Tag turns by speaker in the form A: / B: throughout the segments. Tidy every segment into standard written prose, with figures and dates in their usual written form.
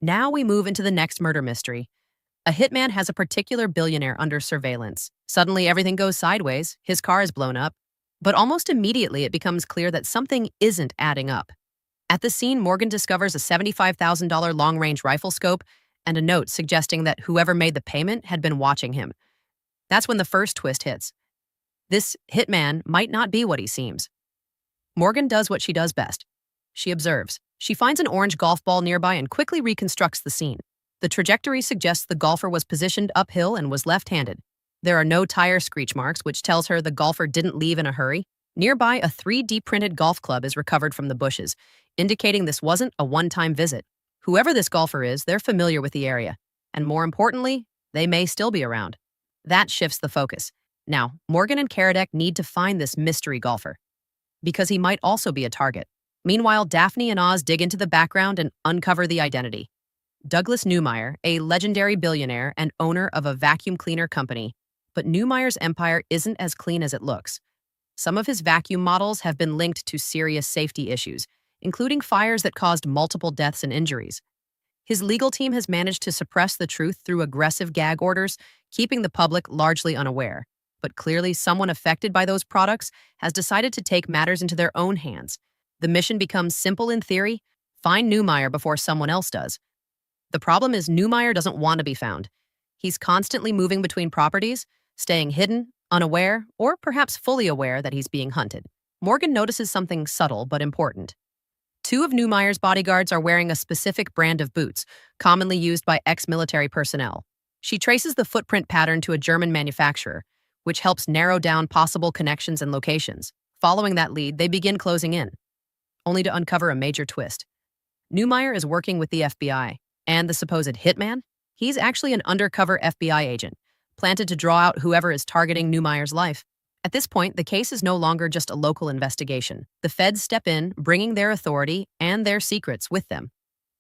A: Now we move into the next murder mystery. A hitman has a particular billionaire under surveillance. Suddenly, everything goes sideways, his car is blown up, but almost immediately it becomes clear that something isn't adding up. At the scene, Morgan discovers a $75,000 long-range rifle scope and a note suggesting that whoever made the payment had been watching him. That's when the first twist hits. This hitman might not be what he seems. Morgan does what she does best. She observes. She finds an orange golf ball nearby and quickly reconstructs the scene. The trajectory suggests the golfer was positioned uphill and was left-handed. There are no tire screech marks, which tells her the golfer didn't leave in a hurry. Nearby, a 3D printed golf club is recovered from the bushes, indicating this wasn't a one-time visit. Whoever this golfer is, they're familiar with the area. And more importantly, they may still be around. That shifts the focus. Now, Morgan and Karadec need to find this mystery golfer, because he might also be a target. Meanwhile, Daphne and Oz dig into the background and uncover the identity. Douglas Neumeyer, a legendary billionaire and owner of a vacuum cleaner company, but Neumeyer's empire isn't as clean as it looks. Some of his vacuum models have been linked to serious safety issues, including fires that caused multiple deaths and injuries. His legal team has managed to suppress the truth through aggressive gag orders, keeping the public largely unaware. But clearly, someone affected by those products has decided to take matters into their own hands. The mission becomes simple in theory: find Neumeyer before someone else does. The problem is Neumeyer doesn't want to be found. He's constantly moving between properties, staying hidden, unaware, or perhaps fully aware that he's being hunted. Morgan notices something subtle but important. Two of Neumeyer's bodyguards are wearing a specific brand of boots, commonly used by ex-military personnel. She traces the footprint pattern to a German manufacturer, which helps narrow down possible connections and locations. Following that lead, they begin closing in, only to uncover a major twist. Neumeyer is working with the FBI, and the supposed hitman? He's actually an undercover FBI agent, planted to draw out whoever is targeting Neumeyer's life. At this point, the case is no longer just a local investigation. The feds step in, bringing their authority and their secrets with them.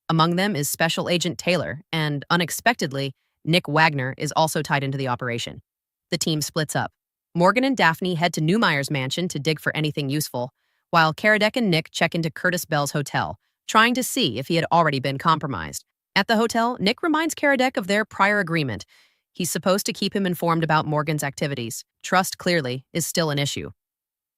A: Among them is Special Agent Taylor, and unexpectedly, Nick Wagner is also tied into the operation. The team splits up. Morgan and Daphne head to Neumeyer's mansion to dig for anything useful, while Karadec and Nick check into Curtis Bell's hotel, trying to see if he had already been compromised. At the hotel, Nick reminds Karadec of their prior agreement. He's supposed to keep him informed about Morgan's activities. Trust, clearly, is still an issue.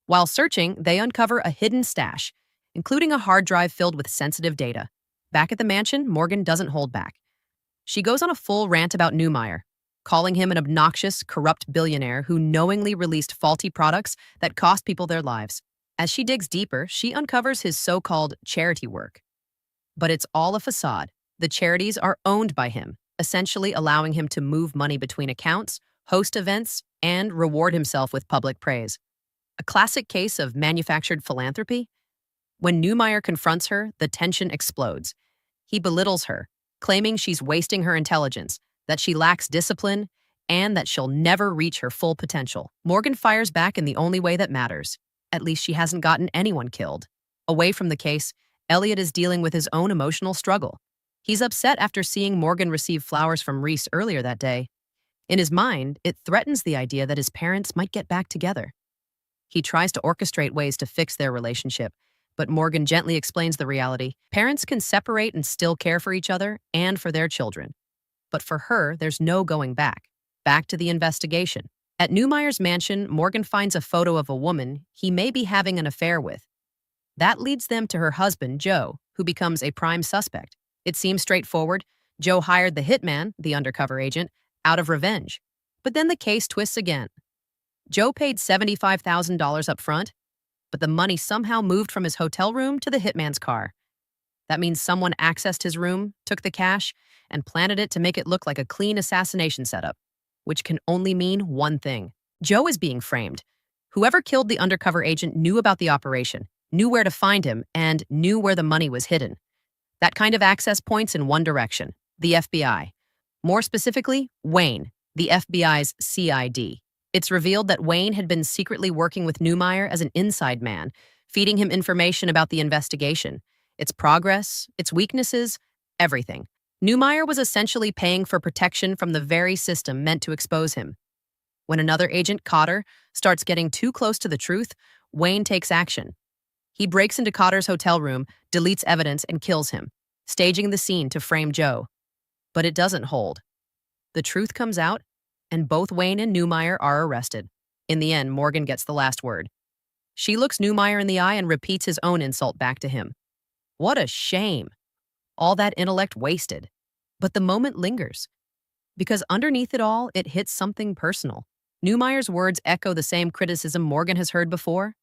A: While searching, they uncover a hidden stash, including a hard drive filled with sensitive data. Back at the mansion, Morgan doesn't hold back. She goes on a full rant about Neumeyer, calling him an obnoxious, corrupt billionaire who knowingly released faulty products that cost people their lives. As she digs deeper, she uncovers his so-called charity work. But it's all a facade. The charities are owned by him, essentially allowing him to move money between accounts, host events, and reward himself with public praise. A classic case of manufactured philanthropy. When Neumeyer confronts her, the tension explodes. He belittles her, claiming she's wasting her intelligence, that she lacks discipline, and that she'll never reach her full potential. Morgan fires back in the only way that matters. At least she hasn't gotten anyone killed. Away from the case, Elliot is dealing with his own emotional struggle. He's upset after seeing Morgan receive flowers from Reese earlier that day. In his mind, it threatens the idea that his parents might get back together. He tries to orchestrate ways to fix their relationship, but Morgan gently explains the reality. Parents can separate and still care for each other and for their children. But for her, there's no going back. Back to the investigation. At Neumeyer's mansion, Morgan finds a photo of a woman he may be having an affair with. That leads them to her husband, Joe, who becomes a prime suspect. It seems straightforward. Joe hired the hitman, the undercover agent, out of revenge. But then the case twists again. Joe paid $75,000 up front, but the money somehow moved from his hotel room to the hitman's car. That means someone accessed his room, took the cash, and planted it to make it look like a clean assassination setup, which can only mean one thing. Joe is being framed. Whoever killed the undercover agent knew about the operation, knew where to find him, and knew where the money was hidden. That kind of access points in one direction: the FBI. More specifically, Wayne, the FBI's CID. It's revealed that Wayne had been secretly working with Neumeyer as an inside man, feeding him information about the investigation, its progress, its weaknesses, everything. Neumeyer was essentially paying for protection from the very system meant to expose him. When another agent, Cotter, starts getting too close to the truth, Wayne takes action. He breaks into Cotter's hotel room, deletes evidence, and kills him, staging the scene to frame Joe. But it doesn't hold. The truth comes out, and both Wayne and Newmeyer are arrested. In the end, Morgan gets the last word. She looks Newmeyer in the eye and repeats his own insult back to him. What a shame. All that intellect wasted. But the moment lingers. Because underneath it all, it hits something personal. Newmeyer's words echo the same criticism Morgan has heard before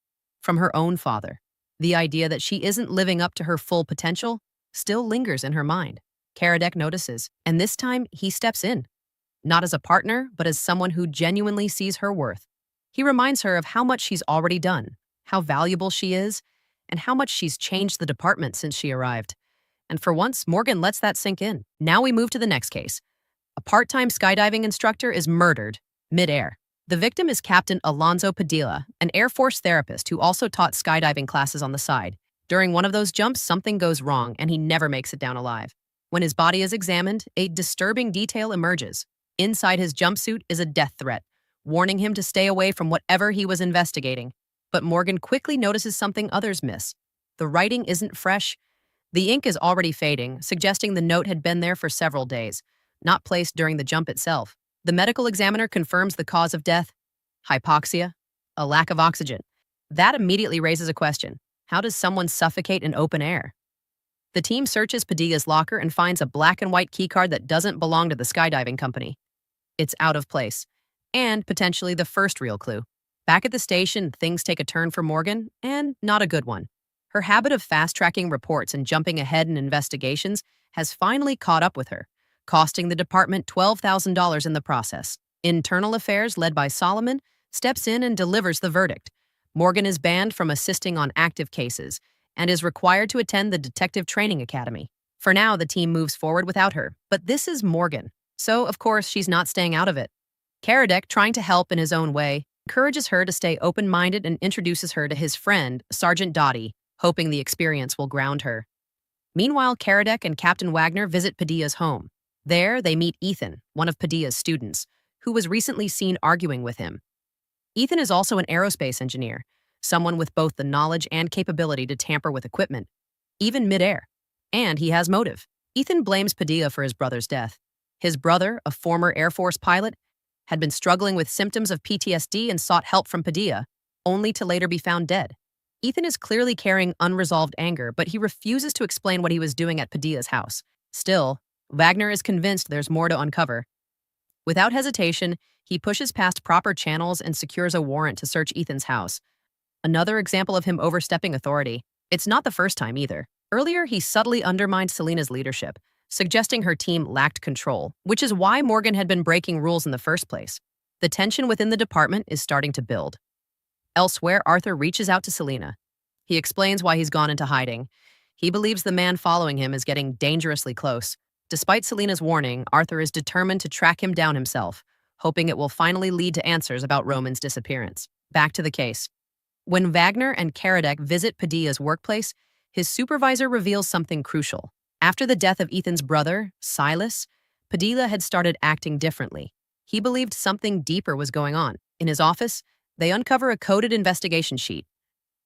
A: from her own father. The idea that she isn't living up to her full potential still lingers in her mind. Karadec notices, and this time he steps in. Not as a partner, but as someone who genuinely sees her worth. He reminds her of how much she's already done, how valuable she is, and how much she's changed the department since she arrived. And for once, Morgan lets that sink in. Now we move to the next case. A part-time skydiving instructor is murdered mid-air. The victim is Captain Alonzo Padilla, an Air Force therapist who also taught skydiving classes on the side. During one of those jumps, something goes wrong, and he never makes it down alive. When his body is examined, a disturbing detail emerges. Inside his jumpsuit is a death threat, warning him to stay away from whatever he was investigating. But Morgan quickly notices something others miss. The writing isn't fresh. The ink is already fading, suggesting the note had been there for several days, not placed during the jump itself. The medical examiner confirms the cause of death: hypoxia, a lack of oxygen. That immediately raises a question. How does someone suffocate in open air? The team searches Padilla's locker and finds a black and white keycard that doesn't belong to the skydiving company. It's out of place, and potentially the first real clue. Back at the station, things take a turn for Morgan, and not a good one. Her habit of fast-tracking reports and jumping ahead in investigations has finally caught up with her, costing the department $12,000 in the process. Internal Affairs, led by Solomon, steps in and delivers the verdict. Morgan is banned from assisting on active cases and is required to attend the Detective Training Academy. For now, the team moves forward without her, but this is Morgan, so of course she's not staying out of it. Karadec, trying to help in his own way, encourages her to stay open-minded and introduces her to his friend, Sergeant Dottie, hoping the experience will ground her. Meanwhile, Karadec and Captain Wagner visit Padilla's home. There, they meet Ethan, one of Padilla's students, who was recently seen arguing with him. Ethan is also an aerospace engineer, someone with both the knowledge and capability to tamper with equipment, even mid-air. And he has motive. Ethan blames Padilla for his brother's death. His brother, a former Air Force pilot, had been struggling with symptoms of PTSD and sought help from Padilla, only to later be found dead. Ethan is clearly carrying unresolved anger, but he refuses to explain what he was doing at Padilla's house. Still, Wagner is convinced there's more to uncover. Without hesitation, he pushes past proper channels and secures a warrant to search Ethan's house. Another example of him overstepping authority. It's not the first time either. Earlier, he subtly undermined Selena's leadership, suggesting her team lacked control, which is why Morgan had been breaking rules in the first place. The tension within the department is starting to build. Elsewhere, Arthur reaches out to Selena. He explains why he's gone into hiding. He believes the man following him is getting dangerously close. Despite Selena's warning, Arthur is determined to track him down himself, hoping it will finally lead to answers about Roman's disappearance. Back to the case. When Wagner and Karadec visit Padilla's workplace, his supervisor reveals something crucial. After the death of Ethan's brother, Silas, Padilla had started acting differently. He believed something deeper was going on. In his office, they uncover a coded investigation sheet.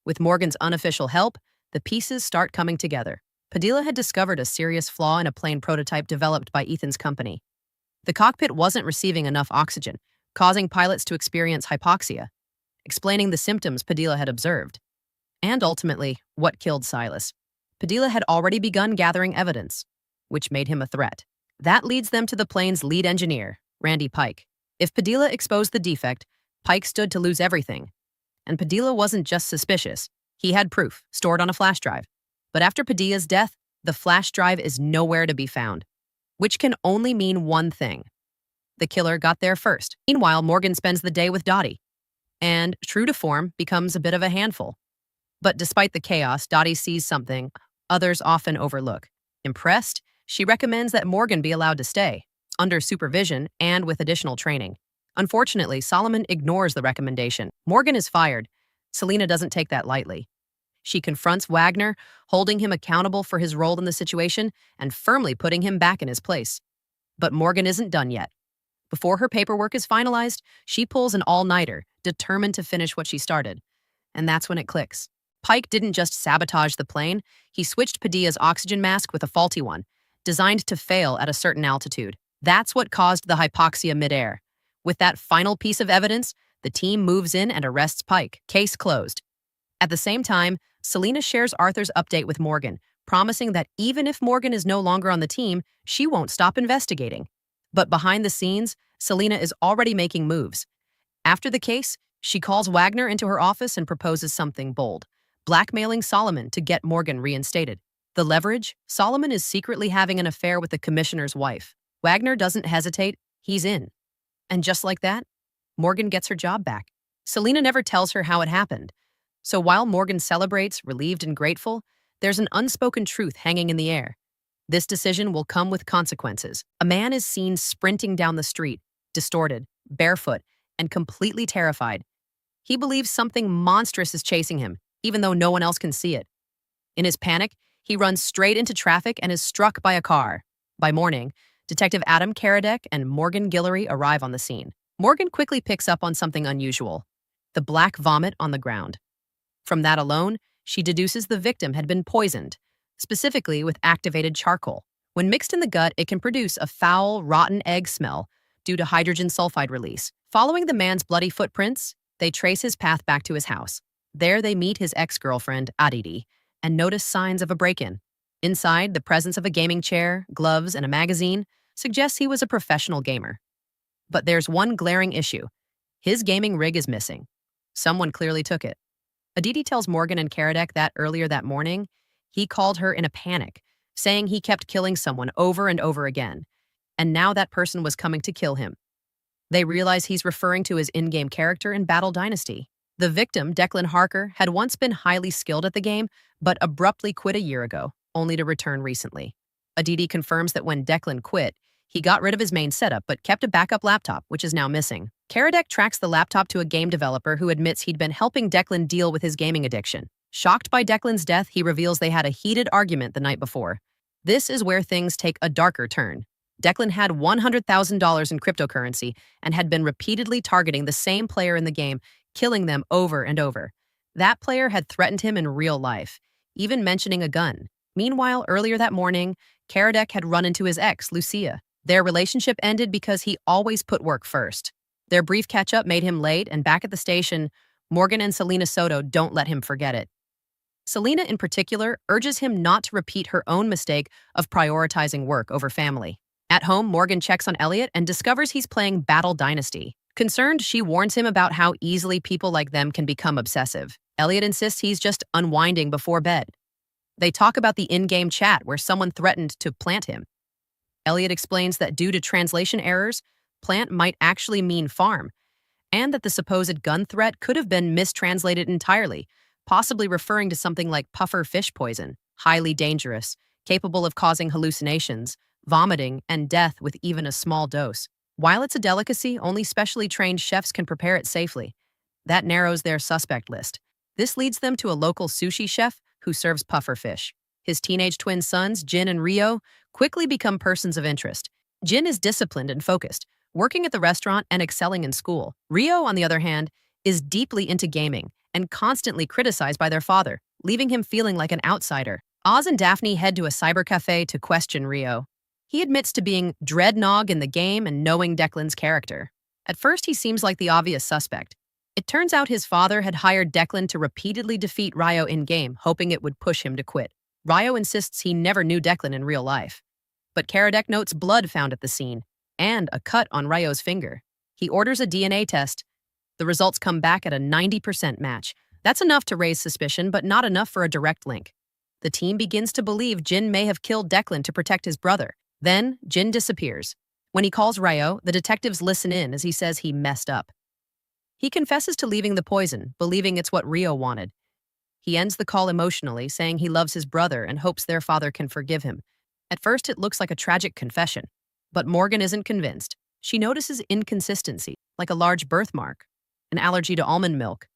A: With Morgan's unofficial help, the pieces start coming together. Padilla had discovered a serious flaw in a plane prototype developed by Ethan's company. The cockpit wasn't receiving enough oxygen, causing pilots to experience hypoxia, explaining the symptoms Padilla had observed. And ultimately, what killed Silas. Padilla had already begun gathering evidence, which made him a threat. That leads them to the plane's lead engineer, Randy Pike. If Padilla exposed the defect, Pike stood to lose everything. And Padilla wasn't just suspicious. He had proof, stored on a flash drive. But after Padilla's death, the flash drive is nowhere to be found, which can only mean one thing. The killer got there first. Meanwhile, Morgan spends the day with Dottie, and, true to form, becomes a bit of a handful. But despite the chaos, Dottie sees something others often overlook. Impressed, she recommends that Morgan be allowed to stay, under supervision and with additional training. Unfortunately, Solomon ignores the recommendation. Morgan is fired. Selena doesn't take that lightly. She confronts Wagner, holding him accountable for his role in the situation and firmly putting him back in his place. But Morgan isn't done yet. Before her paperwork is finalized, she pulls an all-nighter, determined to finish what she started. And that's when it clicks. Pike didn't just sabotage the plane, he switched Padilla's oxygen mask with a faulty one, designed to fail at a certain altitude. That's what caused the hypoxia midair. With that final piece of evidence, the team moves in and arrests Pike. Case closed. At the same time, Selena shares Arthur's update with Morgan, promising that even if Morgan is no longer on the team, she won't stop investigating. But behind the scenes, Selena is already making moves. After the case, she calls Wagner into her office and proposes something bold, blackmailing Solomon to get Morgan reinstated. The leverage? Solomon is secretly having an affair with the commissioner's wife. Wagner doesn't hesitate, he's in. And just like that, Morgan gets her job back. Selena never tells her how it happened. So while Morgan celebrates, relieved and grateful, there's an unspoken truth hanging in the air. This decision will come with consequences. A man is seen sprinting down the street, distorted, barefoot, and completely terrified. He believes something monstrous is chasing him, even though no one else can see it. In his panic, he runs straight into traffic and is struck by a car. By morning, Detective Adam Karadec and Morgan Guillory arrive on the scene. Morgan quickly picks up on something unusual: the black vomit on the ground. From that alone, she deduces the victim had been poisoned, specifically with activated charcoal. When mixed in the gut, it can produce a foul, rotten egg smell due to hydrogen sulfide release. Following the man's bloody footprints, they trace his path back to his house. There they meet his ex-girlfriend, Aditi, and notice signs of a break-in. Inside, the presence of a gaming chair, gloves, and a magazine suggests he was a professional gamer. But there's one glaring issue. His gaming rig is missing. Someone clearly took it. Aditi tells Morgan and Karadec that earlier that morning, he called her in a panic, saying he kept killing someone over and over again, and now that person was coming to kill him. They realize he's referring to his in-game character in Battle Dynasty. The victim, Declan Harker, had once been highly skilled at the game, but abruptly quit a year ago, only to return recently. Aditi confirms that when Declan quit, he got rid of his main setup but kept a backup laptop, which is now missing. Karadec tracks the laptop to a game developer who admits he'd been helping Declan deal with his gaming addiction. Shocked by Declan's death, he reveals they had a heated argument the night before. This is where things take a darker turn. Declan had $100,000 in cryptocurrency and had been repeatedly targeting the same player in the game, killing them over and over. That player had threatened him in real life, even mentioning a gun. Meanwhile, earlier that morning, Karadec had run into his ex, Lucia. Their relationship ended because he always put work first. Their brief catch-up made him late, and back at the station, Morgan and Selena Soto don't let him forget it. Selena, in particular, urges him not to repeat her own mistake of prioritizing work over family. At home, Morgan checks on Elliot and discovers he's playing Battle Dynasty. Concerned, she warns him about how easily people like them can become obsessive. Elliot insists he's just unwinding before bed. They talk about the in-game chat where someone threatened to plant him. Elliot explains that due to translation errors, plant might actually mean farm, and that the supposed gun threat could have been mistranslated entirely, possibly referring to something like puffer fish poison, highly dangerous, capable of causing hallucinations, vomiting, and death with even a small dose. While it's a delicacy, only specially trained chefs can prepare it safely. That narrows their suspect list. This leads them to a local sushi chef who serves puffer fish. His teenage twin sons, Jin and Rio, quickly become persons of interest. Jin is disciplined and focused, working at the restaurant and excelling in school. Rio, on the other hand, is deeply into gaming and constantly criticized by their father, leaving him feeling like an outsider. Oz and Daphne head to a cyber cafe to question Rio. He admits to being Dreadnought in the game and knowing Declan's character. At first, he seems like the obvious suspect. It turns out his father had hired Declan to repeatedly defeat Rio in-game, hoping it would push him to quit. Rio insists he never knew Declan in real life. But Karadec notes blood found at the scene, and a cut on Rio's finger. He orders a DNA test. The results come back at a 90% match. That's enough to raise suspicion, but not enough for a direct link. The team begins to believe Jin may have killed Declan to protect his brother. Then, Jin disappears. When he calls Rio, the detectives listen in as he says he messed up. He confesses to leaving the poison, believing it's what Rio wanted. He ends the call emotionally, saying he loves his brother and hopes their father can forgive him. At first, it looks like a tragic confession, but Morgan isn't convinced. She notices inconsistency, like a large birthmark, an allergy to almond milk,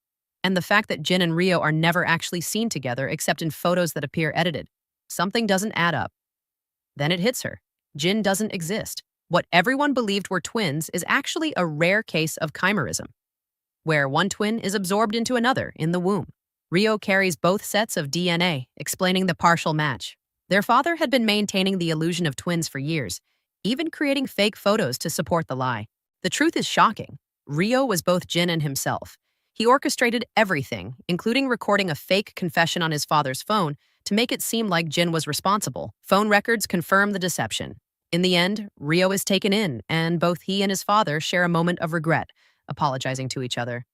A: and the fact that Jin and Rio are never actually seen together except in photos that appear edited. Something doesn't add up. Then it hits her. Jin doesn't exist. What everyone believed were twins is actually a rare case of chimerism, where one twin is absorbed into another in the womb. Rio carries both sets of DNA, explaining the partial match. Their father had been maintaining the illusion of twins for years, even creating fake photos to support the lie. The truth is shocking. Rio was both Jin and himself. He orchestrated everything, including recording a fake confession on his father's phone to make it seem like Jin was responsible. Phone records confirm the deception. In the end, Rio is taken in, and both he and his father share a moment of regret, apologizing to each other.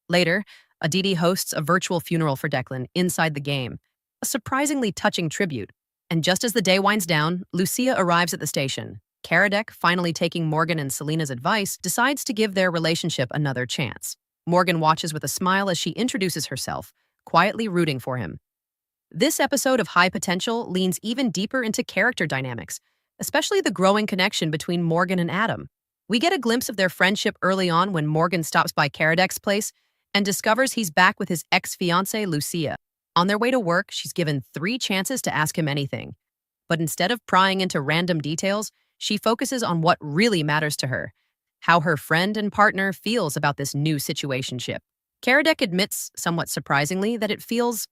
A: Later, Aditi hosts a virtual funeral for Declan inside the game, a surprisingly touching tribute. And just as the day winds down, Lucia arrives at the station. Karadec, finally taking Morgan and Selena's advice, decides to give their relationship another chance. Morgan watches with a smile as she introduces herself, quietly rooting for him. This episode of High Potential leans even deeper into character dynamics, especially the growing connection between Morgan and Adam. We get a glimpse of their friendship early on when Morgan stops by Karadec's place and discovers he's back with his ex-fiancée, Lucia. On their way to work, she's given 3 chances to ask him anything. But instead of prying into random details, she focuses on what really matters to her, how her friend and partner feels about this new situationship. Karadec admits, somewhat surprisingly, that it feels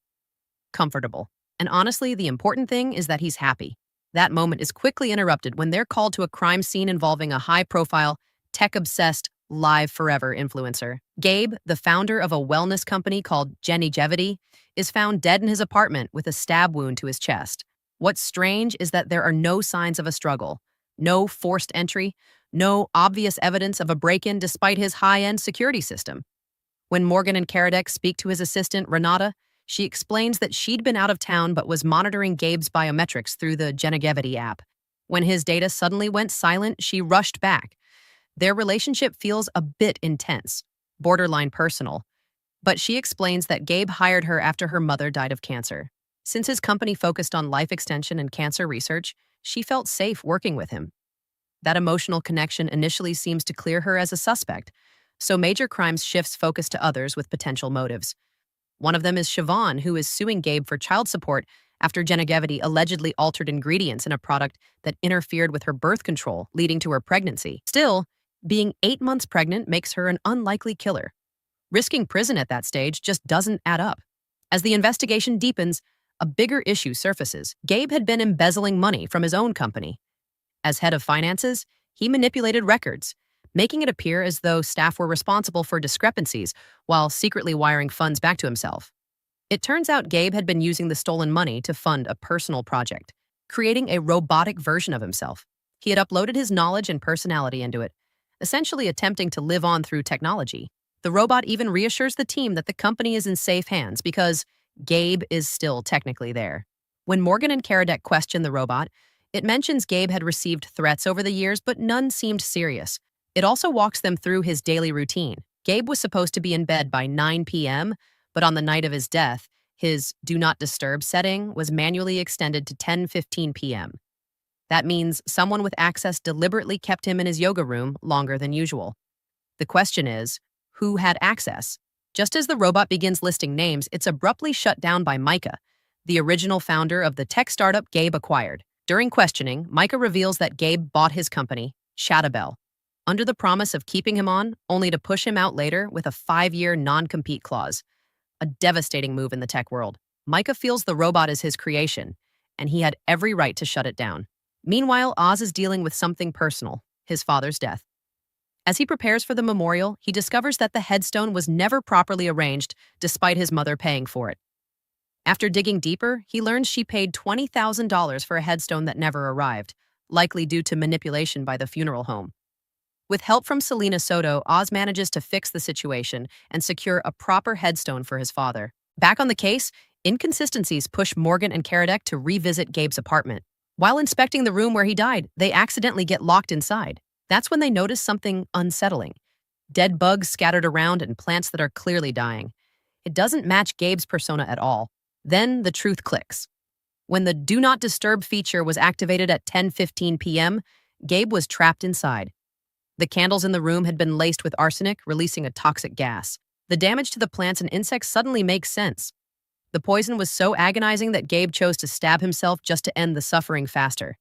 A: comfortable. And honestly, the important thing is that he's happy. That moment is quickly interrupted when they're called to a crime scene involving a high-profile, tech-obsessed, Live Forever influencer. Gabe, the founder of a wellness company called Genigevity, is found dead in his apartment with a stab wound to his chest. What's strange is that there are no signs of a struggle, no forced entry, no obvious evidence of a break-in despite his high-end security system. When Morgan and Karadec speak to his assistant, Renata, she explains that she'd been out of town but was monitoring Gabe's biometrics through the Genigevity app. When his data suddenly went silent, she rushed back. Their relationship feels a bit intense, borderline personal, but she explains that Gabe hired her after her mother died of cancer. Since his company focused on life extension and cancer research, she felt safe working with him. That emotional connection initially seems to clear her as a suspect, so Major Crimes shifts focus to others with potential motives. One of them is Siobhan, who is suing Gabe for child support after Genigevity allegedly altered ingredients in a product that interfered with her birth control, leading to her pregnancy. Still, being 8 months pregnant makes her an unlikely killer. Risking prison at that stage just doesn't add up. As the investigation deepens, a bigger issue surfaces. Gabe had been embezzling money from his own company. As head of finances, he manipulated records, making it appear as though staff were responsible for discrepancies while secretly wiring funds back to himself. It turns out Gabe had been using the stolen money to fund a personal project, creating a robotic version of himself. He had uploaded his knowledge and personality into it, essentially attempting to live on through technology. The robot even reassures the team that the company is in safe hands because Gabe is still technically there. When Morgan and Karadec question the robot, it mentions Gabe had received threats over the years, but none seemed serious. It also walks them through his daily routine. Gabe was supposed to be in bed by 9 p.m., but on the night of his death, his Do Not Disturb setting was manually extended to 10:15 p.m. That means someone with access deliberately kept him in his yoga room longer than usual. The question is, who had access? Just as the robot begins listing names, it's abruptly shut down by Micah, the original founder of the tech startup Gabe acquired. During questioning, Micah reveals that Gabe bought his company, Shadowbell, under the promise of keeping him on, only to push him out later with a 5-year non-compete clause. A devastating move in the tech world. Micah feels the robot is his creation, and he had every right to shut it down. Meanwhile, Oz is dealing with something personal, his father's death. As he prepares for the memorial, he discovers that the headstone was never properly arranged, despite his mother paying for it. After digging deeper, he learns she paid $20,000 for a headstone that never arrived, likely due to manipulation by the funeral home. With help from Selena Soto, Oz manages to fix the situation and secure a proper headstone for his father. Back on the case, inconsistencies push Morgan and Karadec to revisit Gabe's apartment. While inspecting the room where he died, they accidentally get locked inside. That's when they notice something unsettling. Dead bugs scattered around and plants that are clearly dying. It doesn't match Gabe's persona at all. Then the truth clicks. When the Do Not Disturb feature was activated at 10:15 p.m., Gabe was trapped inside. The candles in the room had been laced with arsenic, releasing a toxic gas. The damage to the plants and insects suddenly makes sense. The poison was so agonizing that Gabe chose to stab himself just to end the suffering faster.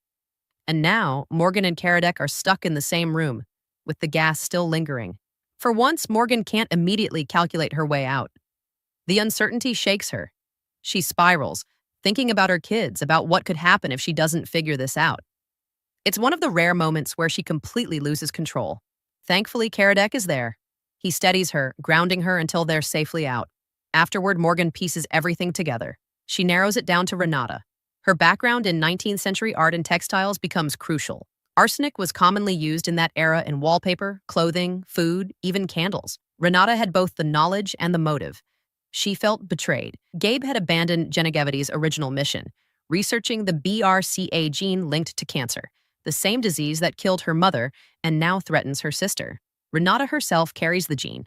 A: And now, Morgan and Karadec are stuck in the same room, with the gas still lingering. For once, Morgan can't immediately calculate her way out. The uncertainty shakes her. She spirals, thinking about her kids, about what could happen if she doesn't figure this out. It's one of the rare moments where she completely loses control. Thankfully, Karadec is there. He steadies her, grounding her until they're safely out. Afterward, Morgan pieces everything together. She narrows it down to Renata. Her background in 19th century art and textiles becomes crucial. Arsenic was commonly used in that era in wallpaper, clothing, food, even candles. Renata had both the knowledge and the motive. She felt betrayed. Gabe had abandoned Geneviève's original mission, researching the BRCA gene linked to cancer, the same disease that killed her mother and now threatens her sister. Renata herself carries the gene.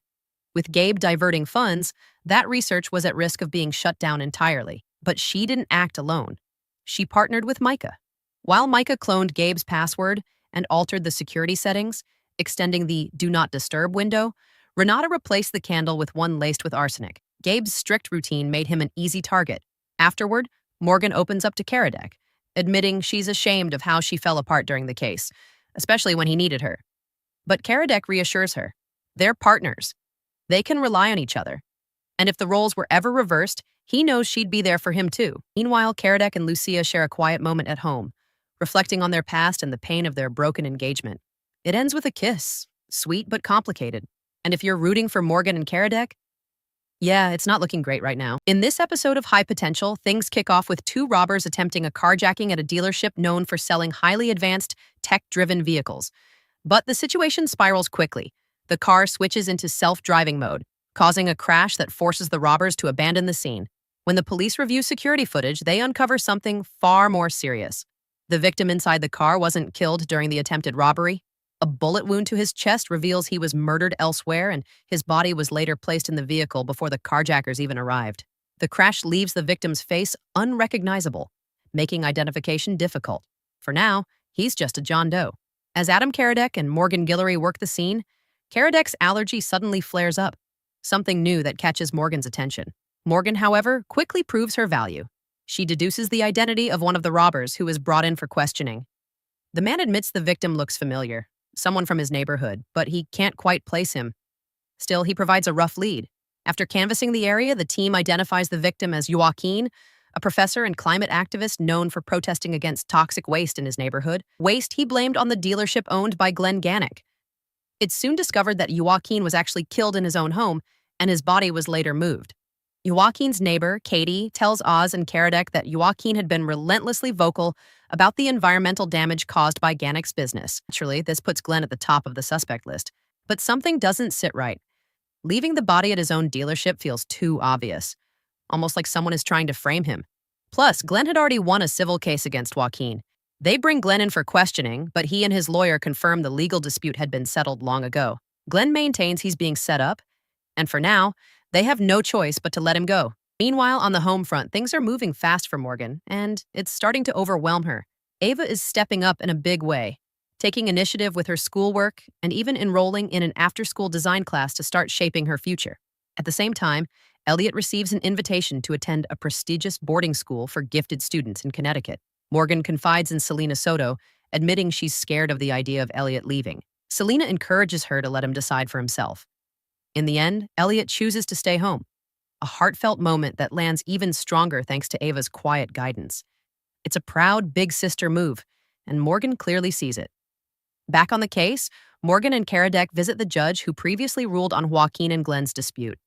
A: With Gabe diverting funds, that research was at risk of being shut down entirely. But she didn't act alone. She partnered with Micah. While Micah cloned Gabe's password and altered the security settings, extending the Do Not Disturb window, Renata replaced the candle with one laced with arsenic. Gabe's strict routine made him an easy target. Afterward, Morgan opens up to Karadec, admitting she's ashamed of how she fell apart during the case, especially when he needed her. But Karadec reassures her. They're partners. They can rely on each other. And if the roles were ever reversed, he knows she'd be there for him too. Meanwhile, Karadec and Lucia share a quiet moment at home, reflecting on their past and the pain of their broken engagement. It ends with a kiss, sweet but complicated. And if you're rooting for Morgan and Karadec, yeah, it's not looking great right now. In this episode of High Potential, things kick off with two robbers attempting a carjacking at a dealership known for selling highly advanced, tech-driven vehicles. But the situation spirals quickly. The car switches into self-driving mode, causing a crash that forces the robbers to abandon the scene. When the police review security footage, they uncover something far more serious. The victim inside the car wasn't killed during the attempted robbery. A bullet wound to his chest reveals he was murdered elsewhere, and his body was later placed in the vehicle before the carjackers even arrived. The crash leaves the victim's face unrecognizable, making identification difficult. For now, he's just a John Doe. As Adam Karadec and Morgan Guillory work the scene, Karadec's allergy suddenly flares up, something new that catches Morgan's attention. Morgan, however, quickly proves her value. She deduces the identity of one of the robbers who is brought in for questioning. The man admits the victim looks familiar, someone from his neighborhood, but he can't quite place him. Still, he provides a rough lead. After canvassing the area, the team identifies the victim as Joaquin, a professor and climate activist known for protesting against toxic waste in his neighborhood. Waste he blamed on the dealership owned by Glenn Gannick. It's soon discovered that Joaquin was actually killed in his own home, and his body was later moved. Joaquin's neighbor, Katie, tells Oz and Karadec that Joaquin had been relentlessly vocal about the environmental damage caused by Gannick's business. Naturally, this puts Glenn at the top of the suspect list. But something doesn't sit right. Leaving the body at his own dealership feels too obvious, almost like someone is trying to frame him. Plus, Glenn had already won a civil case against Joaquin. They bring Glenn in for questioning, but he and his lawyer confirm the legal dispute had been settled long ago. Glenn maintains he's being set up, and for now, they have no choice but to let him go. Meanwhile, on the home front, things are moving fast for Morgan, and it's starting to overwhelm her. Ava is stepping up in a big way, taking initiative with her schoolwork and even enrolling in an after-school design class to start shaping her future. At the same time, Elliot receives an invitation to attend a prestigious boarding school for gifted students in Connecticut. Morgan confides in Selena Soto, admitting she's scared of the idea of Elliot leaving. Selena encourages her to let him decide for himself. In the end, Elliot chooses to stay home, a heartfelt moment that lands even stronger thanks to Ava's quiet guidance. It's a proud big sister move, and Morgan clearly sees it. Back on the case, Morgan and Karadec visit the judge who previously ruled on Joaquin and Glenn's dispute.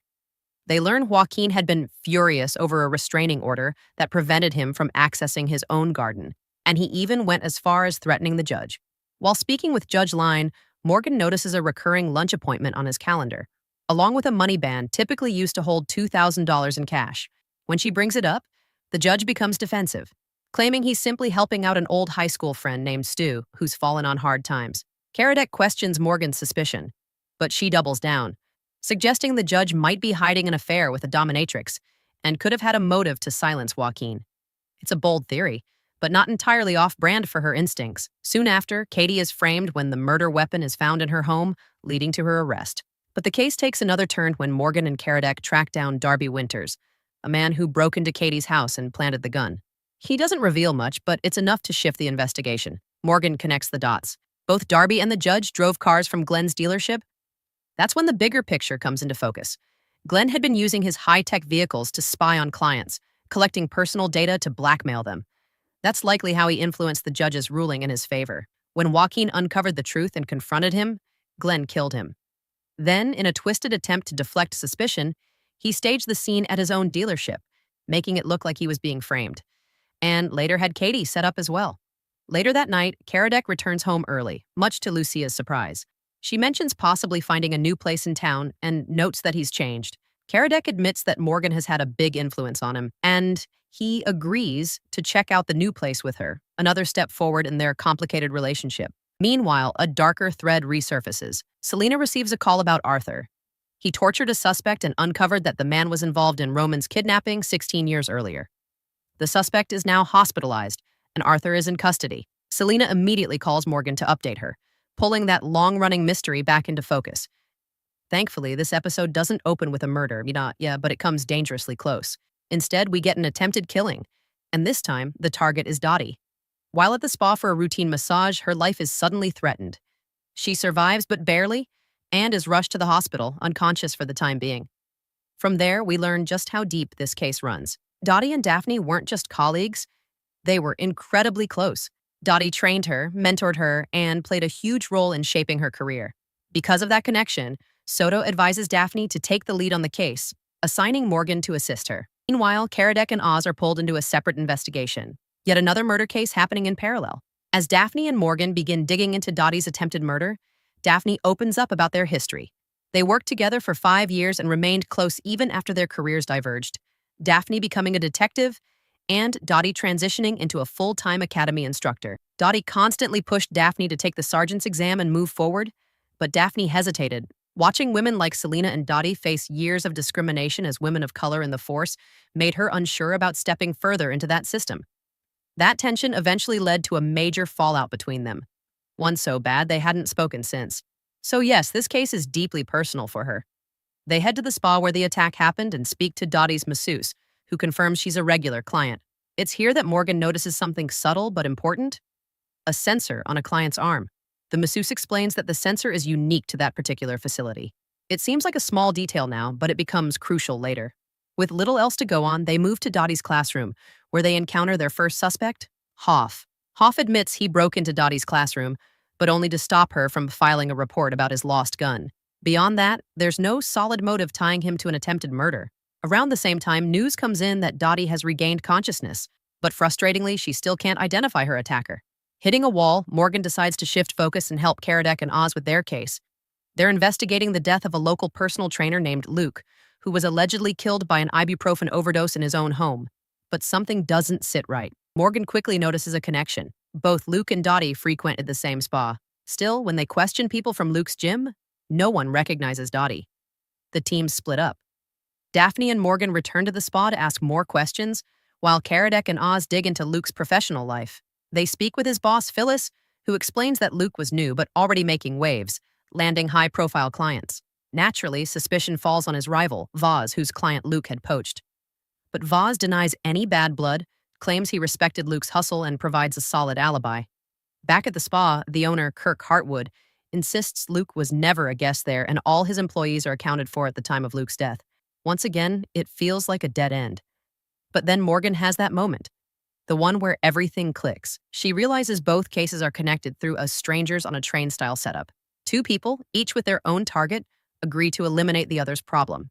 A: They learn Joaquin had been furious over a restraining order that prevented him from accessing his own garden, and he even went as far as threatening the judge. While speaking with Judge Line, Morgan notices a recurring lunch appointment on his calendar, along with a money band typically used to hold $2,000 in cash. When she brings it up, the judge becomes defensive, claiming he's simply helping out an old high school friend named Stu, who's fallen on hard times. Karadec questions Morgan's suspicion, but she doubles down, suggesting the judge might be hiding an affair with a dominatrix and could have had a motive to silence Joaquin. It's a bold theory, but not entirely off-brand for her instincts. Soon after, Katie is framed when the murder weapon is found in her home, leading to her arrest. But the case takes another turn when Morgan and Karadec track down Darby Winters, a man who broke into Katie's house and planted the gun. He doesn't reveal much, but it's enough to shift the investigation. Morgan connects the dots. Both Darby and the judge drove cars from Glenn's dealership. That's when the bigger picture comes into focus. Glenn had been using his high-tech vehicles to spy on clients, collecting personal data to blackmail them. That's likely how he influenced the judge's ruling in his favor. When Joaquin uncovered the truth and confronted him, Glenn killed him. Then, in a twisted attempt to deflect suspicion, he staged the scene at his own dealership, making it look like he was being framed, and later had Katie set up as well. Later that night, Karadec returns home early, much to Lucia's surprise. She mentions possibly finding a new place in town and notes that he's changed. Karadec admits that Morgan has had a big influence on him, and he agrees to check out the new place with her, another step forward in their complicated relationship. Meanwhile, a darker thread resurfaces. Selena receives a call about Arthur. He tortured a suspect and uncovered that the man was involved in Roman's kidnapping 16 years earlier. The suspect is now hospitalized, and Arthur is in custody. Selena immediately calls Morgan to update her, pulling that long-running mystery back into focus. Thankfully, this episode doesn't open with a murder, but it comes dangerously close. Instead, we get an attempted killing, and this time, the target is Dottie. While at the spa for a routine massage, her life is suddenly threatened. She survives, but barely, and is rushed to the hospital, unconscious for the time being. From there, we learn just how deep this case runs. Dottie and Daphne weren't just colleagues, they were incredibly close. Dottie trained her, mentored her, and played a huge role in shaping her career. Because of that connection, Soto advises Daphne to take the lead on the case, assigning Morgan to assist her. Meanwhile, Karadec and Oz are pulled into a separate investigation, yet another murder case happening in parallel. As Daphne and Morgan begin digging into Dottie's attempted murder, Daphne opens up about their history. They worked together for 5 years and remained close even after their careers diverged, Daphne becoming a detective and Dottie transitioning into a full-time academy instructor. Dottie constantly pushed Daphne to take the sergeant's exam and move forward, but Daphne hesitated. Watching women like Selena and Dottie face years of discrimination as women of color in the force made her unsure about stepping further into that system. That tension eventually led to a major fallout between them, one so bad they hadn't spoken since. So yes, this case is deeply personal for her. They head to the spa where the attack happened and speak to Dottie's masseuse, who confirms she's a regular client. It's here that Morgan notices something subtle but important: a sensor on a client's arm. The masseuse explains that the sensor is unique to that particular facility. It seems like a small detail now, but it becomes crucial later. With little else to go on, they move to Dottie's classroom, where they encounter their first suspect, Hoff. Hoff admits he broke into Dottie's classroom, but only to stop her from filing a report about his lost gun. Beyond that, there's no solid motive tying him to an attempted murder. Around the same time, news comes in that Dottie has regained consciousness, but frustratingly, she still can't identify her attacker. Hitting a wall, Morgan decides to shift focus and help Karadec and Oz with their case. They're investigating the death of a local personal trainer named Luke, who was allegedly killed by an ibuprofen overdose in his own home. But something doesn't sit right. Morgan quickly notices a connection. Both Luke and Dottie frequented the same spa. Still, when they question people from Luke's gym, no one recognizes Dottie. The teams split up. Daphne and Morgan return to the spa to ask more questions, while Karadec and Oz dig into Luke's professional life. They speak with his boss, Phyllis, who explains that Luke was new but already making waves, landing high-profile clients. Naturally, suspicion falls on his rival, Vaz, whose client Luke had poached. But Vaz denies any bad blood, claims he respected Luke's hustle, and provides a solid alibi. Back at the spa, the owner, Kirk Hartwood, insists Luke was never a guest there and all his employees are accounted for at the time of Luke's death. Once again, it feels like a dead end. But then Morgan has that moment, the one where everything clicks. She realizes both cases are connected through a strangers on a train style setup. Two people, each with their own target, agree to eliminate the other's problem,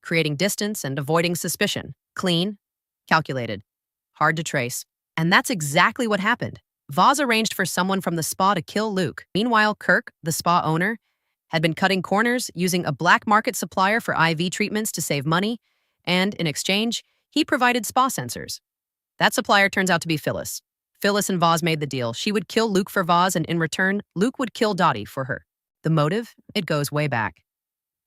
A: creating distance and avoiding suspicion. Clean, calculated, hard to trace. And that's exactly what happened. Vaz arranged for someone from the spa to kill Luke. Meanwhile, Kirk, the spa owner, had been cutting corners using a black market supplier for IV treatments to save money, and in exchange, he provided spa sensors. That supplier turns out to be Phyllis. Phyllis and Vaz made the deal. She would kill Luke for Vaz, and in return, Luke would kill Dottie for her. The motive? It goes way back.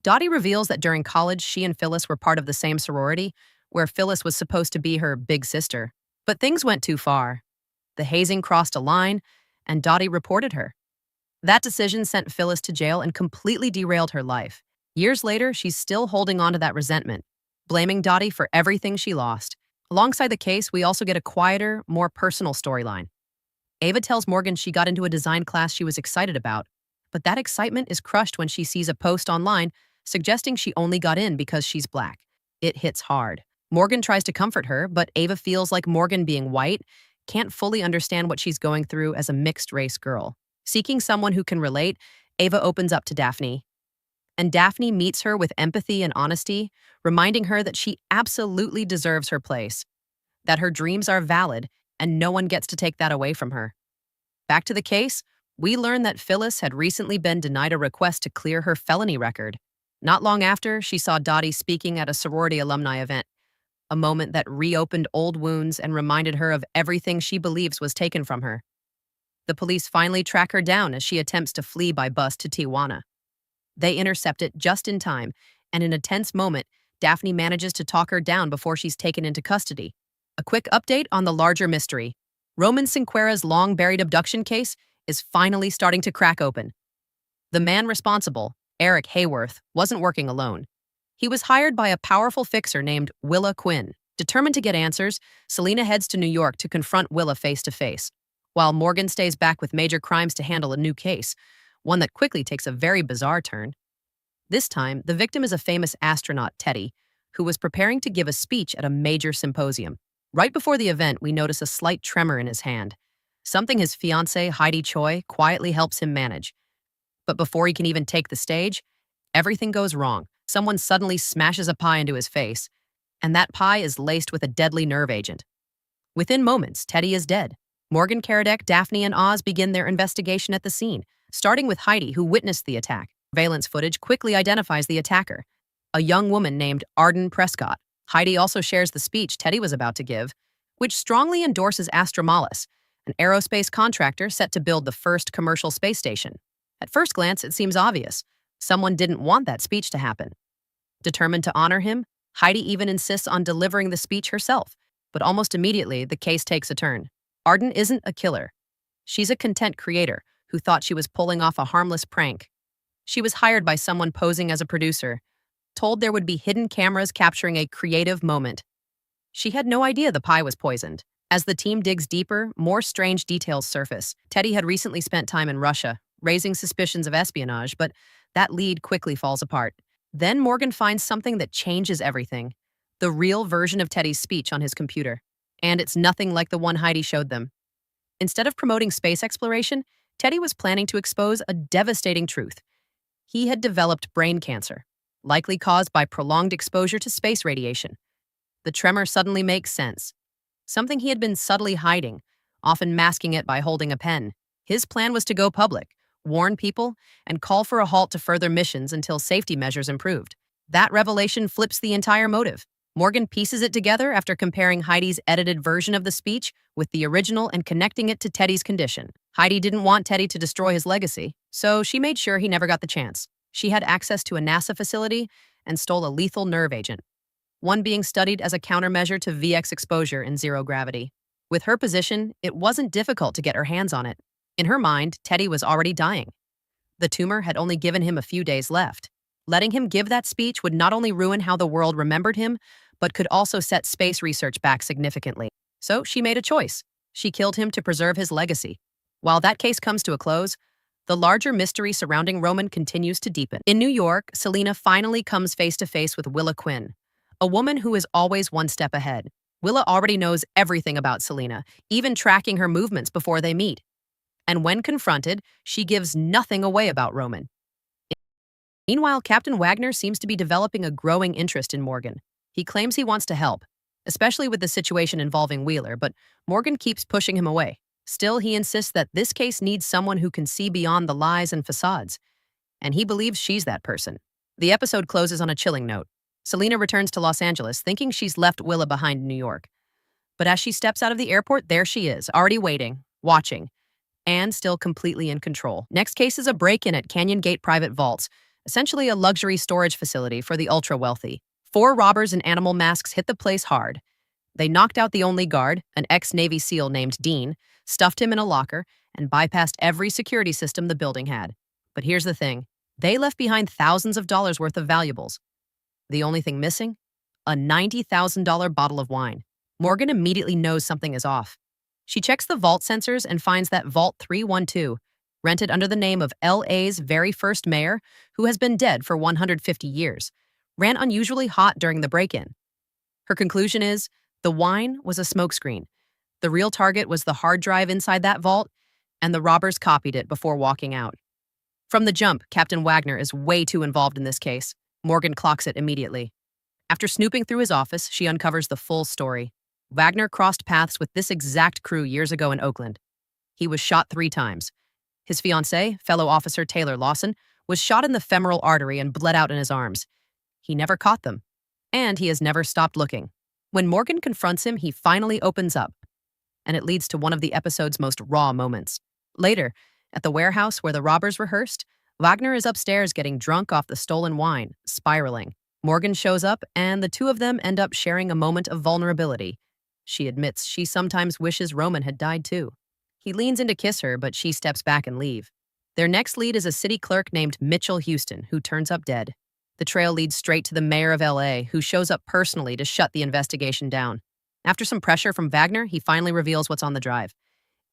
A: Dottie reveals that during college, she and Phyllis were part of the same sorority, where Phyllis was supposed to be her big sister. But things went too far. The hazing crossed a line, and Dottie reported her. That decision sent Phyllis to jail and completely derailed her life. Years later, she's still holding on to that resentment, blaming Dottie for everything she lost. Alongside the case, we also get a quieter, more personal storyline. Ava tells Morgan she got into a design class she was excited about, but that excitement is crushed when she sees a post online suggesting she only got in because she's black. It hits hard. Morgan tries to comfort her, but Ava feels like Morgan, being white, can't fully understand what she's going through as a mixed-race girl. Seeking someone who can relate, Ava opens up to Daphne. And Daphne meets her with empathy and honesty, reminding her that she absolutely deserves her place, that her dreams are valid, and no one gets to take that away from her. Back to the case, we learn that Phyllis had recently been denied a request to clear her felony record. Not long after, she saw Dottie speaking at a sorority alumni event, a moment that reopened old wounds and reminded her of everything she believes was taken from her. The police finally track her down as she attempts to flee by bus to Tijuana. They intercept it just in time, and in a tense moment, Daphne manages to talk her down before she's taken into custody. A quick update on the larger mystery. Roman Cinquera's long-buried abduction case is finally starting to crack open. The man responsible, Eric Hayworth, wasn't working alone. He was hired by a powerful fixer named Willa Quinn. Determined to get answers, Selena heads to New York to confront Willa face-to-face, while Morgan stays back with major crimes to handle a new case, one that quickly takes a very bizarre turn. This time, the victim is a famous astronaut, Teddy, who was preparing to give a speech at a major symposium. Right before the event, we notice a slight tremor in his hand, something his fiancée, Heidi Choi, quietly helps him manage. But before he can even take the stage, everything goes wrong. Someone suddenly smashes a pie into his face, and that pie is laced with a deadly nerve agent. Within moments, Teddy is dead. Morgan Karadec, Daphne, and Oz begin their investigation at the scene, starting with Heidi, who witnessed the attack. Surveillance footage quickly identifies the attacker, a young woman named Arden Prescott. Heidi also shares the speech Teddy was about to give, which strongly endorses Astromalis, an aerospace contractor set to build the first commercial space station. At first glance, it seems obvious. Someone didn't want that speech to happen. Determined to honor him, Heidi even insists on delivering the speech herself, but almost immediately, the case takes a turn. Arden isn't a killer. She's a content creator who thought she was pulling off a harmless prank. She was hired by someone posing as a producer, told there would be hidden cameras capturing a creative moment. She had no idea the pie was poisoned. As the team digs deeper, more strange details surface. Teddy had recently spent time in Russia, raising suspicions of espionage, but that lead quickly falls apart. Then Morgan finds something that changes everything: the real version of Teddy's speech on his computer. And it's nothing like the one Heidi showed them. Instead of promoting space exploration, Teddy was planning to expose a devastating truth. He had developed brain cancer, likely caused by prolonged exposure to space radiation. The tremor suddenly makes sense. Something he had been subtly hiding, often masking it by holding a pen. His plan was to go public, warn people, and call for a halt to further missions until safety measures improved. That revelation flips the entire motive. Morgan pieces it together after comparing Heidi's edited version of the speech with the original and connecting it to Teddy's condition. Heidi didn't want Teddy to destroy his legacy, so she made sure he never got the chance. She had access to a NASA facility and stole a lethal nerve agent, one being studied as a countermeasure to VX exposure in zero gravity. With her position, it wasn't difficult to get her hands on it. In her mind, Teddy was already dying. The tumor had only given him a few days left. Letting him give that speech would not only ruin how the world remembered him, but could also set space research back significantly. So she made a choice. She killed him to preserve his legacy. While that case comes to a close, the larger mystery surrounding Roman continues to deepen. In New York, Selena finally comes face-to-face with Willa Quinn, a woman who is always one step ahead. Willa already knows everything about Selena, even tracking her movements before they meet. And when confronted, she gives nothing away about Roman. Meanwhile, Captain Wagner seems to be developing a growing interest in Morgan. He claims he wants to help, especially with the situation involving Wheeler, but Morgan keeps pushing him away. Still, he insists that this case needs someone who can see beyond the lies and facades, and he believes she's that person. The episode closes on a chilling note. Selena returns to Los Angeles, thinking she's left Willa behind in New York. But as she steps out of the airport, there she is, already waiting, watching, and still completely in control. Next case is a break-in at Canyon Gate Private Vaults, essentially a luxury storage facility for the ultra-wealthy. 4 robbers in animal masks hit the place hard. They knocked out the only guard, an ex-Navy SEAL named Dean, stuffed him in a locker, and bypassed every security system the building had. But here's the thing. They left behind thousands of dollars worth of valuables. The only thing missing? A $90,000 bottle of wine. Morgan immediately knows something is off. She checks the vault sensors and finds that Vault 312 rented under the name of LA's very first mayor, who has been dead for 150 years, ran unusually hot during the break-in. Her conclusion is, the wine was a smokescreen. The real target was the hard drive inside that vault, and the robbers copied it before walking out. From the jump, Captain Wagner is way too involved in this case. Morgan clocks it immediately. After snooping through his office, she uncovers the full story. Wagner crossed paths with this exact crew years ago in Oakland. He was shot 3 times. His fiancée, fellow officer Taylor Lawson, was shot in the femoral artery and bled out in his arms. He never caught them, and he has never stopped looking. When Morgan confronts him, he finally opens up, and it leads to one of the episode's most raw moments. Later, at the warehouse where the robbers rehearsed, Wagner is upstairs getting drunk off the stolen wine, spiraling. Morgan shows up, and the two of them end up sharing a moment of vulnerability. She admits she sometimes wishes Roman had died too. He leans in to kiss her, but she steps back and leaves. Their next lead is a city clerk named Mitchell Houston, who turns up dead. The trail leads straight to the mayor of LA, who shows up personally to shut the investigation down. After some pressure from Wagner, he finally reveals what's on the drive.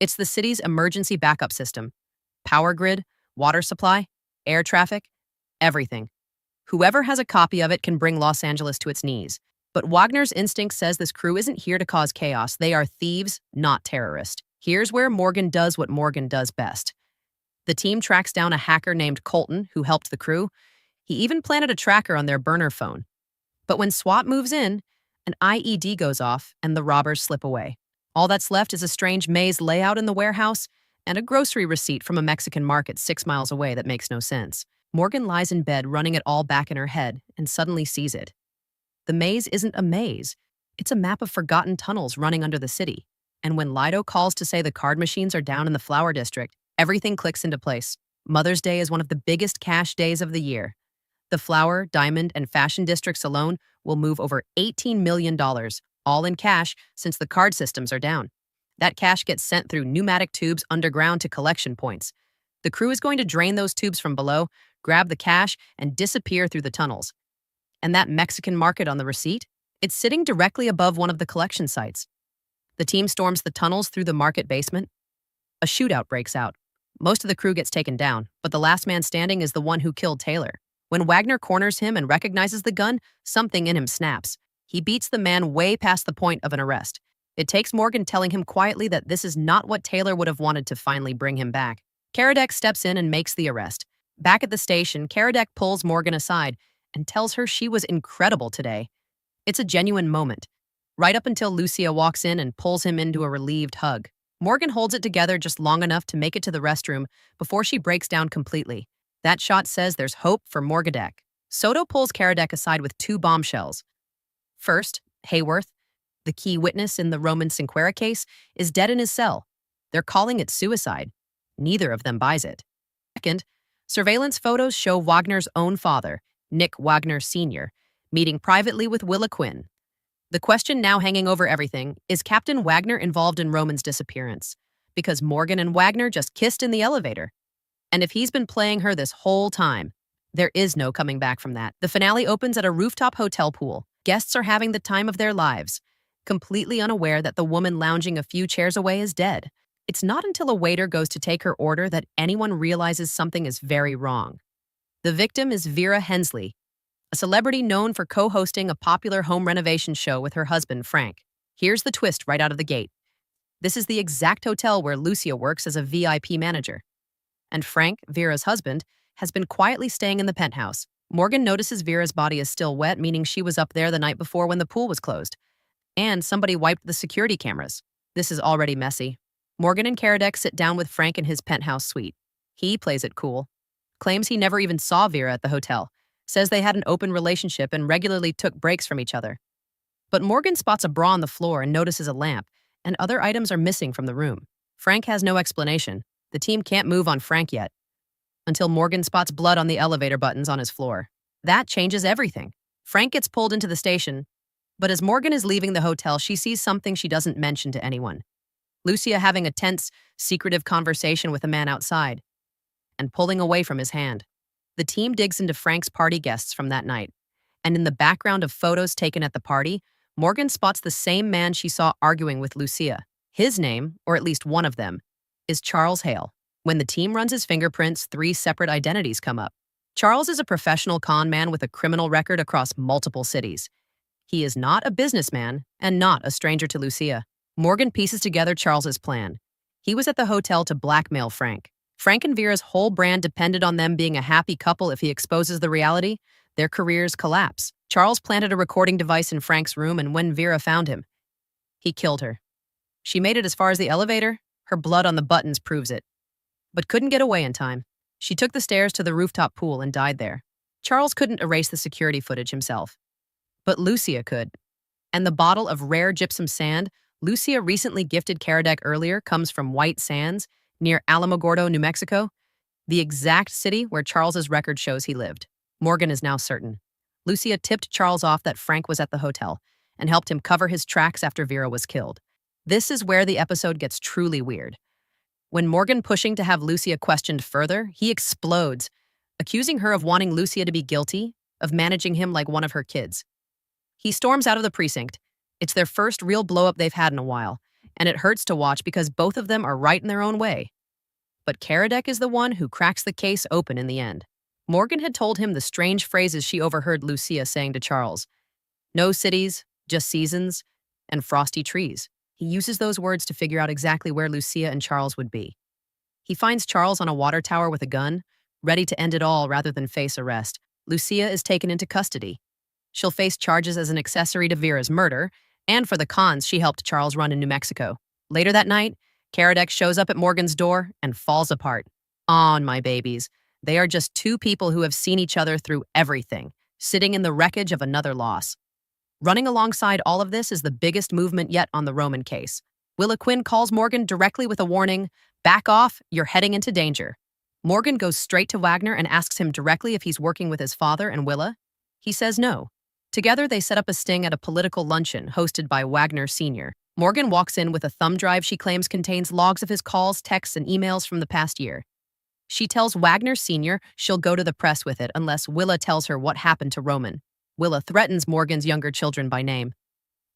A: It's the city's emergency backup system. Power grid, water supply, air traffic, everything. Whoever has a copy of it can bring Los Angeles to its knees. But Wagner's instinct says this crew isn't here to cause chaos. They are thieves, not terrorists. Here's where Morgan does what Morgan does best. The team tracks down a hacker named Colton, who helped the crew. He even planted a tracker on their burner phone. But when SWAT moves in, an IED goes off and the robbers slip away. All that's left is a strange maze layout in the warehouse and a grocery receipt from a Mexican market 6 miles away that makes no sense. Morgan lies in bed running it all back in her head and suddenly sees it. The maze isn't a maze. It's a map of forgotten tunnels running under the city. And when Lido calls to say the card machines are down in the Flower District, everything clicks into place. Mother's Day is one of the biggest cash days of the year. The Flower, Diamond, and Fashion Districts alone will move over $18 million, all in cash, since the card systems are down. That cash gets sent through pneumatic tubes underground to collection points. The crew is going to drain those tubes from below, grab the cash, and disappear through the tunnels. And that Mexican market on the receipt? It's sitting directly above one of the collection sites. The team storms the tunnels through the market basement. A shootout breaks out. Most of the crew gets taken down, but the last man standing is the one who killed Taylor. When Wagner corners him and recognizes the gun, something in him snaps. He beats the man way past the point of an arrest. It takes Morgan telling him quietly that this is not what Taylor would have wanted to finally bring him back. Karadec steps in and makes the arrest. Back at the station, Karadec pulls Morgan aside and tells her she was incredible today. It's a genuine moment. Right up until Lucia walks in and pulls him into a relieved hug. Morgan holds it together just long enough to make it to the restroom before she breaks down completely. That shot says there's hope for Morgadec. Soto pulls Karadec aside with 2 bombshells. First, Hayworth, the key witness in the Roman Cinquera case, is dead in his cell. They're calling it suicide. Neither of them buys it. Second, surveillance photos show Wagner's own father, Nick Wagner Sr., meeting privately with Willa Quinn. The question now hanging over everything is Captain Wagner involved in Roman's disappearance? Because Morgan and Wagner just kissed in the elevator. And if he's been playing her this whole time, there is no coming back from that. The finale opens at a rooftop hotel pool. Guests are having the time of their lives, completely unaware that the woman lounging a few chairs away is dead. It's not until a waiter goes to take her order that anyone realizes something is very wrong. The victim is Vera Hensley, a celebrity known for co-hosting a popular home renovation show with her husband, Frank. Here's the twist right out of the gate. This is the exact hotel where Lucia works as a VIP manager. And Frank, Vera's husband, has been quietly staying in the penthouse. Morgan notices Vera's body is still wet, meaning she was up there the night before when the pool was closed. And somebody wiped the security cameras. This is already messy. Morgan and Karadec sit down with Frank in his penthouse suite. He plays it cool. Claims he never even saw Vera at the hotel. Says they had an open relationship and regularly took breaks from each other. But Morgan spots a bra on the floor and notices a lamp, and other items are missing from the room. Frank has no explanation. The team can't move on Frank yet, until Morgan spots blood on the elevator buttons on his floor. That changes everything. Frank gets pulled into the station, but as Morgan is leaving the hotel, she sees something she doesn't mention to anyone. Lucia having a tense, secretive conversation with a man outside, and pulling away from his hand. The team digs into Frank's party guests from that night, and in the background of photos taken at the party, Morgan spots the same man she saw arguing with Lucia. His name, or at least one of them, is Charles Hale. When the team runs his fingerprints, three separate identities come up. Charles is a professional con man with a criminal record across multiple cities. He is not a businessman and not a stranger to Lucia. Morgan pieces together Charles's plan. He was at the hotel to blackmail Frank. Frank and Vera's whole brand depended on them being a happy couple. If he exposes the reality, their careers collapse. Charles planted a recording device in Frank's room, and when Vera found him, he killed her. She made it as far as the elevator. Her blood on the buttons proves it, but couldn't get away in time. She took the stairs to the rooftop pool and died there. Charles couldn't erase the security footage himself, but Lucia could. And the bottle of rare gypsum sand Lucia recently gifted Karadec earlier comes from White Sands, near Alamogordo, New Mexico, the exact city where Charles's record shows he lived. Morgan is now certain. Lucia tipped Charles off that Frank was at the hotel and helped him cover his tracks after Vera was killed. This is where the episode gets truly weird. When Morgan pushing to have Lucia questioned further, he explodes, accusing her of wanting Lucia to be guilty, of managing him like one of her kids. He storms out of the precinct. It's their first real blow-up they've had in a while, and it hurts to watch because both of them are right in their own way. But Karadec is the one who cracks the case open in the end. Morgan had told him the strange phrases she overheard Lucia saying to Charles. No cities, just seasons, and frosty trees. He uses those words to figure out exactly where Lucia and Charles would be. He finds Charles on a water tower with a gun, ready to end it all rather than face arrest. Lucia is taken into custody. She'll face charges as an accessory to Vera's murder, and for the cons she helped Charles run in New Mexico. Later that night, Karadec shows up at Morgan's door and falls apart. On my babies. They are just two people who have seen each other through everything, sitting in the wreckage of another loss. Running alongside all of this is the biggest movement yet on the Roman case. Willa Quinn calls Morgan directly with a warning, back off, you're heading into danger. Morgan goes straight to Wagner and asks him directly if he's working with his father and Willa. He says no. Together, they set up a sting at a political luncheon hosted by Wagner Sr. Morgan walks in with a thumb drive she claims contains logs of his calls, texts, and emails from the past year. She tells Wagner Sr. she'll go to the press with it unless Willa tells her what happened to Roman. Willa threatens Morgan's younger children by name.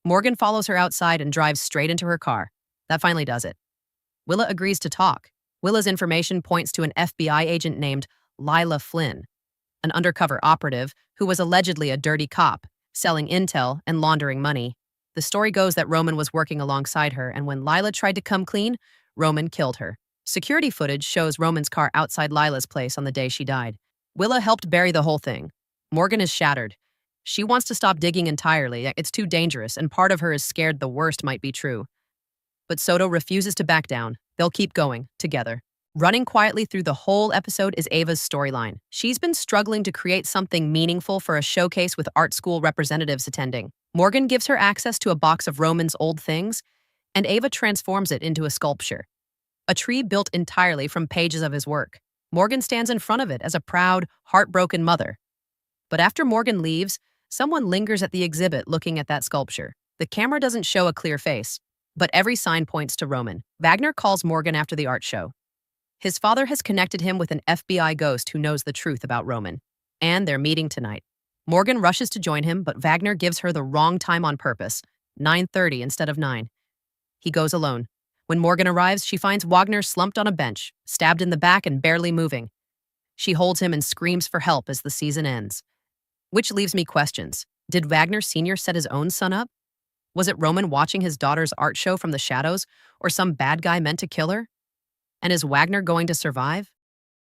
A: Morgan follows her outside and drives straight into her car. That finally does it. Willa agrees to talk. Willa's information points to an FBI agent named Lila Flynn, an undercover operative who was allegedly a dirty cop, selling intel and laundering money. The story goes that Roman was working alongside her, and when Lila tried to come clean, Roman killed her. Security footage shows Roman's car outside Lila's place on the day she died. Willa helped bury the whole thing. Morgan is shattered. She wants to stop digging entirely. It's too dangerous, and part of her is scared the worst might be true. But Soto refuses to back down. They'll keep going, together. Running quietly through the whole episode is Ava's storyline. She's been struggling to create something meaningful for a showcase with art school representatives attending. Morgan gives her access to a box of Roman's old things, and Ava transforms it into a sculpture. A tree built entirely from pages of his work. Morgan stands in front of it as a proud, heartbroken mother. But after Morgan leaves, someone lingers at the exhibit looking at that sculpture. The camera doesn't show a clear face, but every sign points to Roman. Wagner calls Morgan after the art show. His father has connected him with an FBI ghost who knows the truth about Roman, and they're meeting tonight. Morgan rushes to join him, but Wagner gives her the wrong time on purpose, 9:30 instead of 9. He goes alone. When Morgan arrives, she finds Wagner slumped on a bench, stabbed in the back and barely moving. She holds him and screams for help as the season ends. Which leaves me questions. Did Wagner Sr. set his own son up? Was it Roman watching his daughter's art show from the shadows, or some bad guy meant to kill her? And is Wagner going to survive?